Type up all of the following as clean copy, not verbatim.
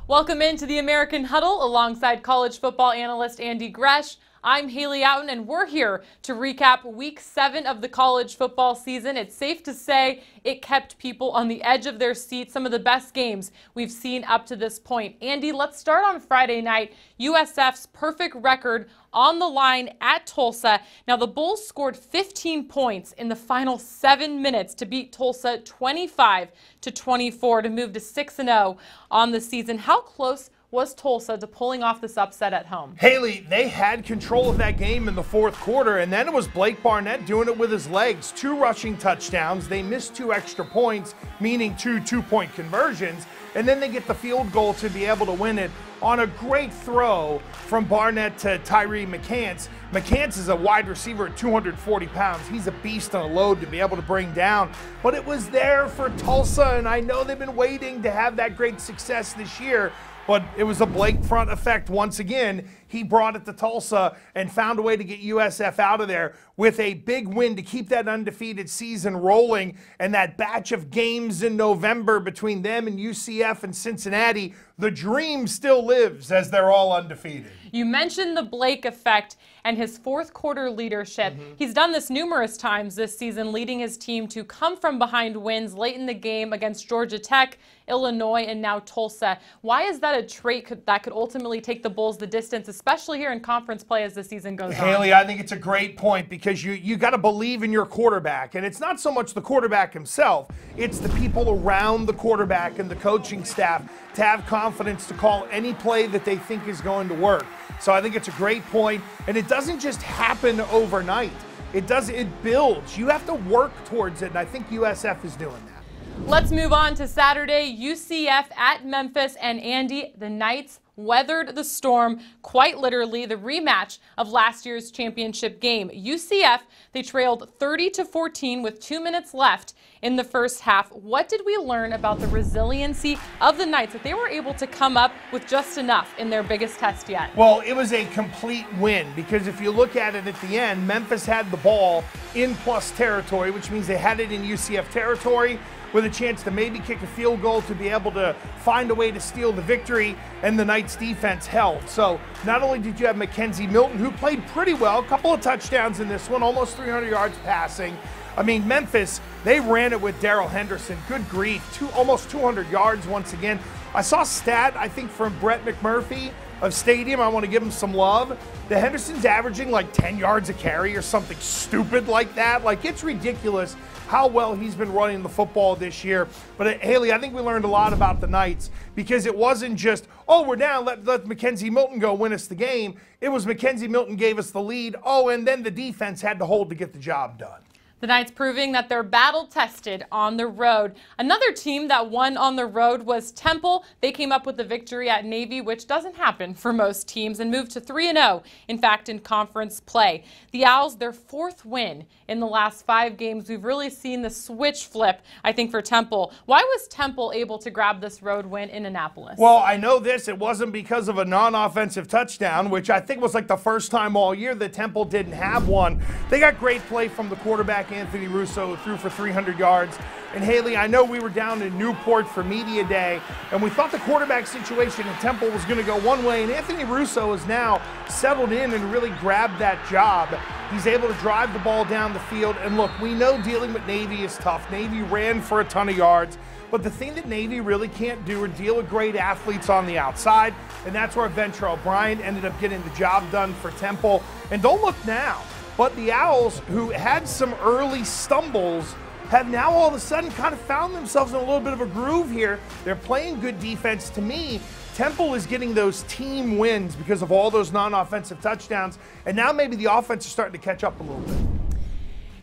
Welcome into the American Huddle alongside college football analyst Andy Gresh. I'm Haley Outen, and we're here to recap Week 7 of the college football season. It's safe to say it kept people on the edge of their seats, some of the best games we've seen up to this point. Andy, let's start on Friday night. USF's perfect record on the line at Tulsa. Now, the Bulls scored 15 points in the final 7 minutes to beat Tulsa 25-24 to move to 6-0 on the season. How close was Tulsa to pulling off this upset at home? Haley, they had control of that game in the fourth quarter, and then it was Blake Barnett doing it with his legs. 2 rushing touchdowns. They missed 2 extra points, meaning 2 two-point conversions, and then they get the field goal to be able to win it on a great throw from Barnett to Tyree McCants. McCants is a wide receiver at 240 pounds. He's a beast on a load to be able to bring down. But it was there for Tulsa, and I know they've been waiting to have that great success this year. But it was a Blake front effect once again. He brought it to Tulsa and found a way to get USF out of there with a big win to keep that undefeated season rolling. And that batch of games in November between them and UCF and Cincinnati, the dream still lives as they're all undefeated. You mentioned the Blake effect and his fourth quarter leadership. He's done this numerous times this season, leading his team to come from behind wins late in the game against Georgia Tech, Illinois, and now Tulsa. Why is that a trait that could ultimately take the Bulls the distance, especially here in conference play as the season goes on? Haley, I think it's a great point because you got to believe in your quarterback. And it's not so much the quarterback himself, it's the people around the quarterback and the coaching staff to have confidence to call any play that they think is going to work. So I think it's a great point, and it doesn't just happen overnight. It builds. You have to work towards it, and I think USF is doing that. Let's move on to Saturday, UCF at Memphis, and Andy, the Knights weathered the storm, quite literally, the rematch of last year's championship game. UCF, they trailed 30-14 with 2 minutes left in the first half. What did we learn about the resiliency of the Knights, that they were able to come up with just enough in their biggest test yet? Well, it was a complete win because if you look at it at the end, Memphis had the ball in plus territory, which means they had it in UCF territory, with a chance to maybe kick a field goal to be able to find a way to steal the victory, and the Knights defense held. So not only did you have Mackenzie Milton, who played pretty well, a couple of touchdowns in this one, almost 300 yards passing. I mean, Memphis, they ran it with Darrell Henderson. Good grief, almost 200 yards once again. I saw a stat, I think, from Brett McMurphy of Stadium. I want to give him some love. The Henderson's averaging like 10 yards a carry or something stupid like that. Like, it's ridiculous how well he's been running the football this year. But Haley, I think we learned a lot about the Knights because it wasn't just, oh, we're down, let Mackenzie Milton go win us the game. It was Mackenzie Milton gave us the lead. Oh, and then the defense had to hold to get the job done. The Knights proving that they're battle-tested on the road. Another team that won on the road was Temple. They came up with the victory at Navy, which doesn't happen for most teams, and moved to 3-0, in fact, in conference play. The Owls, their 4th win in the last 5 games. We've really seen the switch flip, I think, for Temple. Why was Temple able to grab this road win in Annapolis? Well, I know this. It wasn't because of a non-offensive touchdown, which I think was like the first time all year that Temple didn't have one. They got great play from the quarterback, Anthony Russo, threw for 300 yards. And Haley, I know we were down in Newport for Media Day, and we thought the quarterback situation at Temple was going to go one way, and Anthony Russo is now settled in and really grabbed that job. He's able to drive the ball down the field, and look, we know dealing with Navy is tough. Navy ran for a ton of yards, but the thing that Navy really can't do are deal with great athletes on the outside, and that's where Venture O'Brien ended up getting the job done for Temple. And don't look now, but the Owls, who had some early stumbles, have now all of a sudden kind of found themselves in a little bit of a groove here. They're playing good defense. To me, Temple is getting those team wins because of all those non-offensive touchdowns, and now maybe the offense is starting to catch up a little bit.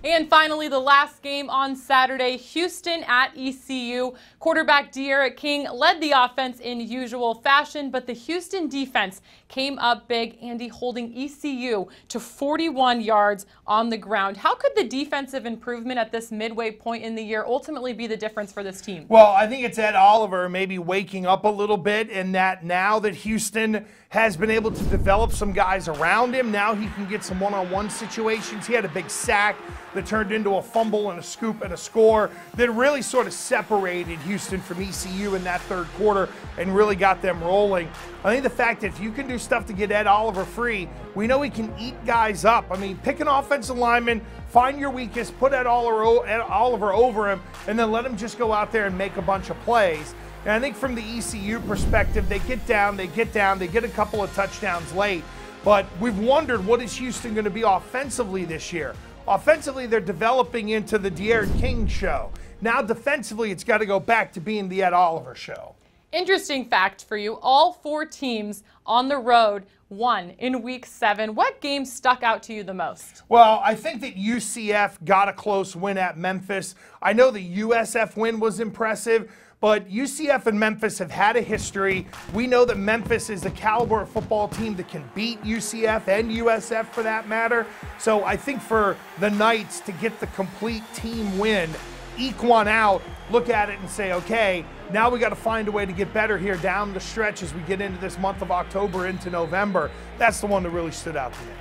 And finally, the last game on Saturday, Houston at ECU. Quarterback De'Aaron King led the offense in usual fashion, but the Houston defense came up big, Andy, holding ECU to 41 yards on the ground. How could the defensive improvement at this midway point in the year ultimately be the difference for this team? Well, I think it's Ed Oliver maybe waking up a little bit, in that now that Houston has been able to develop some guys around him, now he can get some one-on-one situations. He had a big sack. that turned into a fumble and a scoop and a score that really sort of separated Houston from ECU in that third quarter and really got them rolling. I think the fact that if you can do stuff to get Ed Oliver free, we know he can eat guys up. I mean, pick an offensive lineman, find your weakest, put Ed Oliver over him, and then let him just go out there and make a bunch of plays. And I think from the ECU perspective, they get down, they get a couple of touchdowns late. But we've wondered, what is Houston going to be offensively this year? Offensively, they're developing into the De'Aaron King show. Now defensively, it's got to go back to being the Ed Oliver show. Interesting fact for you, all 4 teams on the road won in week 7. What game stuck out to you the most? Well, I think that UCF got a close win at Memphis. I know the USF win was impressive, but UCF and Memphis have had a history. We know that Memphis is the caliber of football team that can beat UCF and USF for that matter. So I think for the Knights to get the complete team win, eke one out, look at it and say, okay, now we got to find a way to get better here down the stretch as we get into this month of October into November. That's the one that really stood out to me.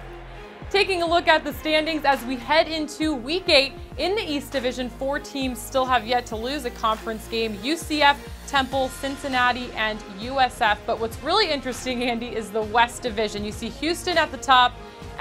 Taking a look at the standings as we head into week 8 in the East Division, 4 teams still have yet to lose a conference game: UCF, Temple, Cincinnati, and USF. But what's really interesting, Andy, is the West Division. You see Houston at the top,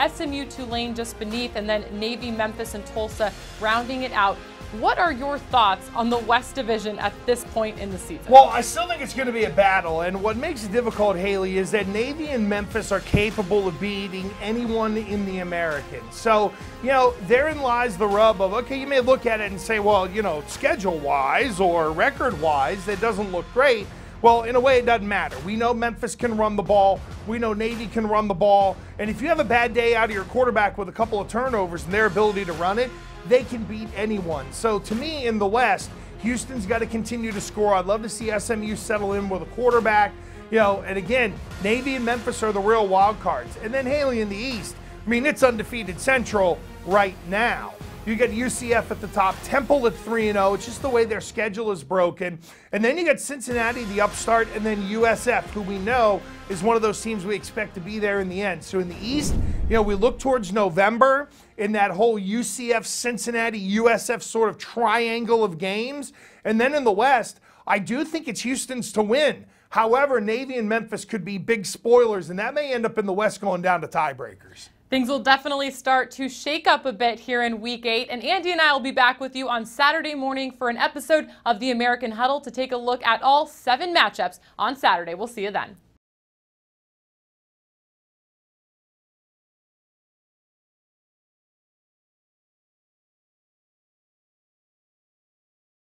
SMU, Tulane just beneath, and then Navy, Memphis, and Tulsa rounding it out. What are your thoughts on the West Division at this point in the season? Well, I still think it's going to be a battle, and what makes it difficult, Haley, is that Navy and Memphis are capable of beating anyone in the American. So, you know, therein lies the rub of, okay, you may look at it and say, well, you know, schedule-wise or record-wise, it doesn't look great. Well, in a way, it doesn't matter. We know Memphis can run the ball. We know Navy can run the ball. And if you have a bad day out of your quarterback with a couple of turnovers and their ability to run it, they can beat anyone. So to me, in the West, Houston's got to continue to score. I'd love to see SMU settle in with a quarterback. You know, and again, Navy and Memphis are the real wild cards. And then Haley in the East, I mean, it's undefeated Central right now. You get UCF at the top, Temple at 3-0. It's just the way their schedule is broken. And then you get Cincinnati, the upstart, and then USF, who we know is one of those teams we expect to be there in the end. So in the East, you know, we look towards November in that whole UCF, Cincinnati, USF sort of triangle of games. And then in the West, I do think it's Houston's to win. However, Navy and Memphis could be big spoilers, and that may end up in the West going down to tiebreakers. Things will definitely start to shake up a bit here in week 8, and Andy and I will be back with you on Saturday morning for an episode of the American Huddle to take a look at all 7 matchups on Saturday. We'll see you then.